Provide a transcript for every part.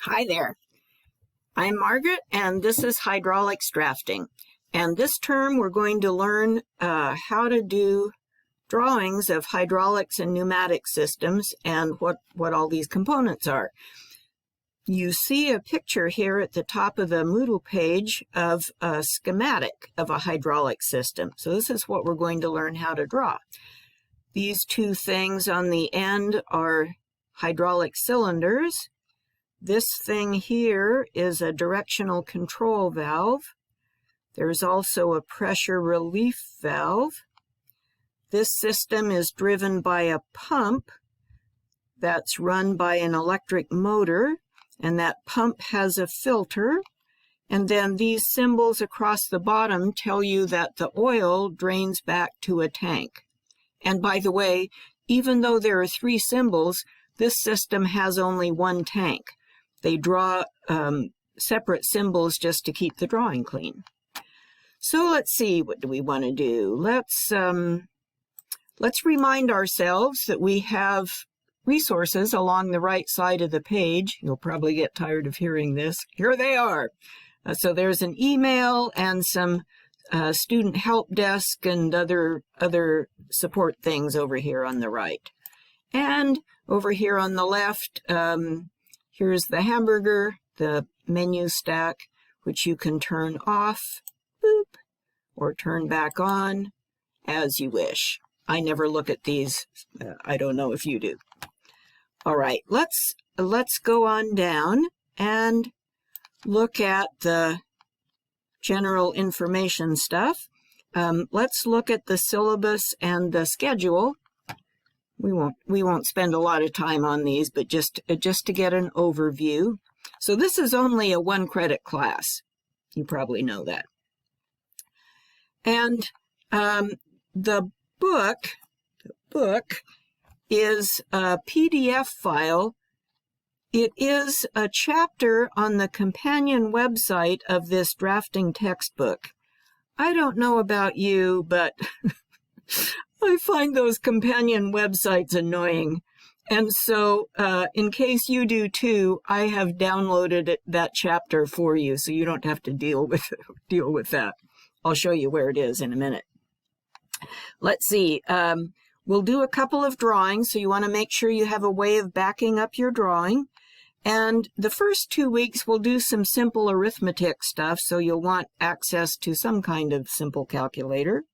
Hi there. I'm Margaret, and this is hydraulics drafting. And this term, we're going to learn how to do drawings of hydraulics and pneumatic systems and what all these components are. You see a picture here at the top of the Moodle page of a schematic of a hydraulic system. So this is what we're going to learn how to draw. These two things on the end are hydraulic cylinders. This thing here is a directional control valve. There's also a pressure relief valve. This system is driven by a pump that's run by an electric motor, and that pump has a filter. And then these symbols across the bottom tell you that the oil drains back to a tank. And by the way, even though there are three symbols, this system has only one tank. They draw separate symbols just to keep the drawing clean. So let's see, what do we want to do? Let's remind ourselves that we have resources along the right side of the page. You'll probably get tired of hearing this. Here they are. So there's an email and some student help desk and other support things over here on the right. And over here on the left, here's the hamburger, the menu stack, which you can turn off, boop, or turn back on as you wish. I never look at these. I don't know if you do. All right, let's go on down and look at the general information stuff. Let's look at the syllabus and the schedule. We won't spend a lot of time on these, but just to get an overview. So this is only a 1-credit class. You probably know that. And the book is a PDF file. It is a chapter on the companion website of this drafting textbook. I don't know about you, but I find those companion websites annoying. And so in case you do too, I have downloaded that chapter for you, so you don't have to deal with that. I'll show you where it is in a minute. Let's see. We'll do a couple of drawings, so you want to make sure you have a way of backing up your drawing. And the first 2 weeks, we'll do some simple arithmetic stuff, so you'll want access to some kind of simple calculator.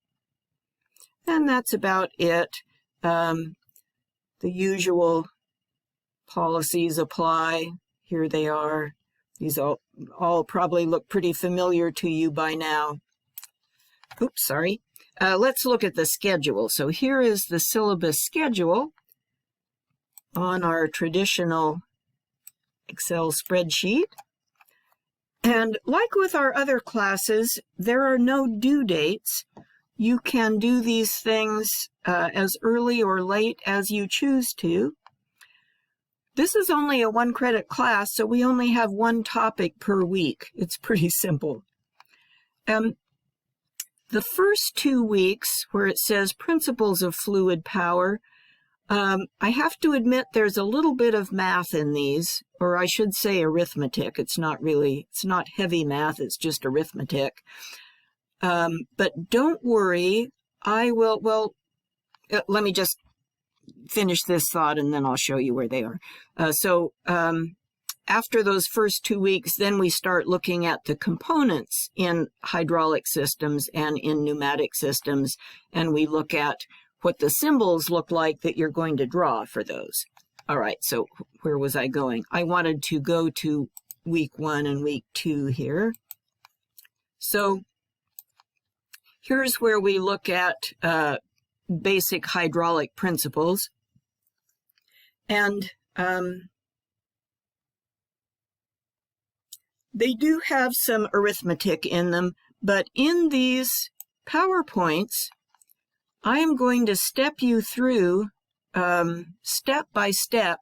And that's about it. The usual policies apply. Here they are. These all probably look pretty familiar to you by now. Oops, sorry. Let's look at the schedule. So here is the syllabus schedule on our traditional Excel spreadsheet. And like with our other classes, there are no due dates. You can do these things as early or late as you choose to. This is only a 1-credit class, so we only have one topic per week. It's pretty simple. The first 2 weeks, where it says Principles of Fluid Power, I have to admit there's a little bit of math in these, or I should say arithmetic. It's not heavy math, it's just arithmetic. But don't worry, let me just finish this thought and then I'll show you where they are. After those first 2 weeks, then we start looking at the components in hydraulic systems and in pneumatic systems, and we look at what the symbols look like that you're going to draw for those. All right, so where was I going? I wanted to go to week 1 and week 2 here. So here's where we look at basic hydraulic principles. And they do have some arithmetic in them, but in these PowerPoints, I am going to step you through step by step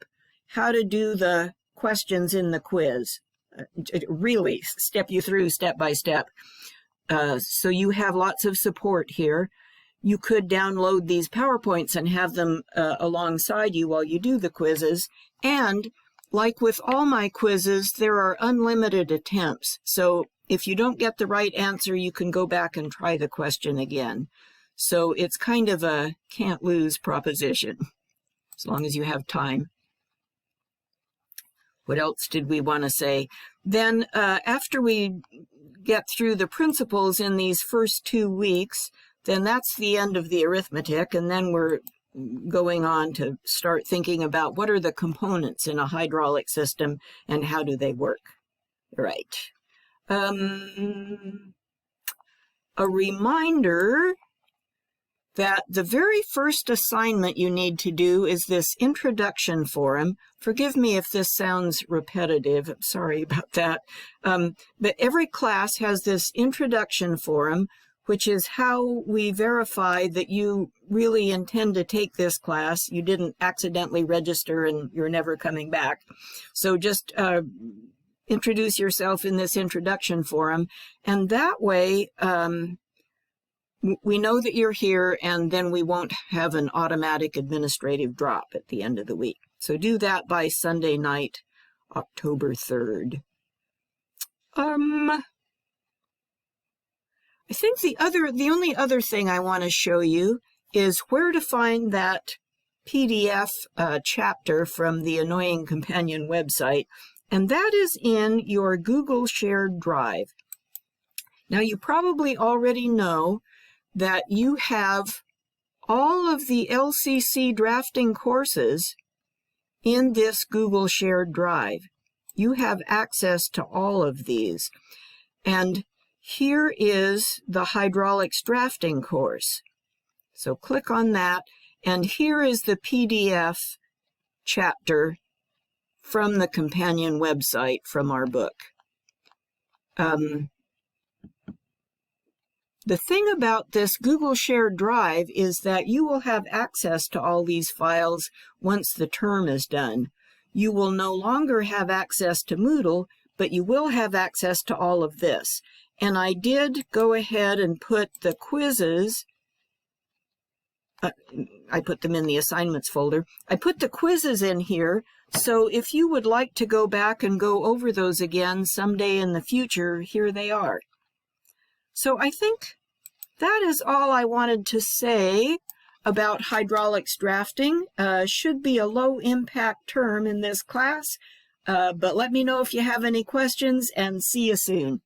how to do the questions in the quiz. Really step you through step by step. So you have lots of support here. You could download these PowerPoints and have them alongside you while you do the quizzes. And like with all my quizzes, there are unlimited attempts. So if you don't get the right answer, you can go back and try the question again. So it's kind of a can't lose proposition, as long as you have time. What else did we want to say? Then after we get through the principles in these first 2 weeks, then that's the end of the arithmetic, and then we're going on to start thinking about what are the components in a hydraulic system and how do they work. Right. A reminder that the very first assignment you need to do is this introduction forum. Forgive me if this sounds repetitive. I'm sorry about that. But every class has this introduction forum, which is how we verify that you really intend to take this class. You didn't accidentally register and you're never coming back. So just introduce yourself in this introduction forum, and that way we know that you're here, and then we won't have an automatic administrative drop at the end of the week. So do that by Sunday night, October 3rd. I think the only other thing I want to show you is where to find that PDF chapter from the Annoying Companion website, and that is in your Google Shared Drive. Now, you probably already know that you have all of the LCC drafting courses in this Google Shared Drive. You have access to all of these. And here is the hydraulics drafting course. So click on that, and here is the PDF chapter from the companion website from our book. The thing about this Google Shared Drive is that you will have access to all these files once the term is done. You will no longer have access to Moodle, but you will have access to all of this. And I did go ahead and put the quizzes, I put them in the assignments folder. I put the quizzes in here, so if you would like to go back and go over those again someday in the future, here they are. So I think that is all I wanted to say about hydraulics drafting. Should be a low impact term in this class, but let me know if you have any questions, and see you soon.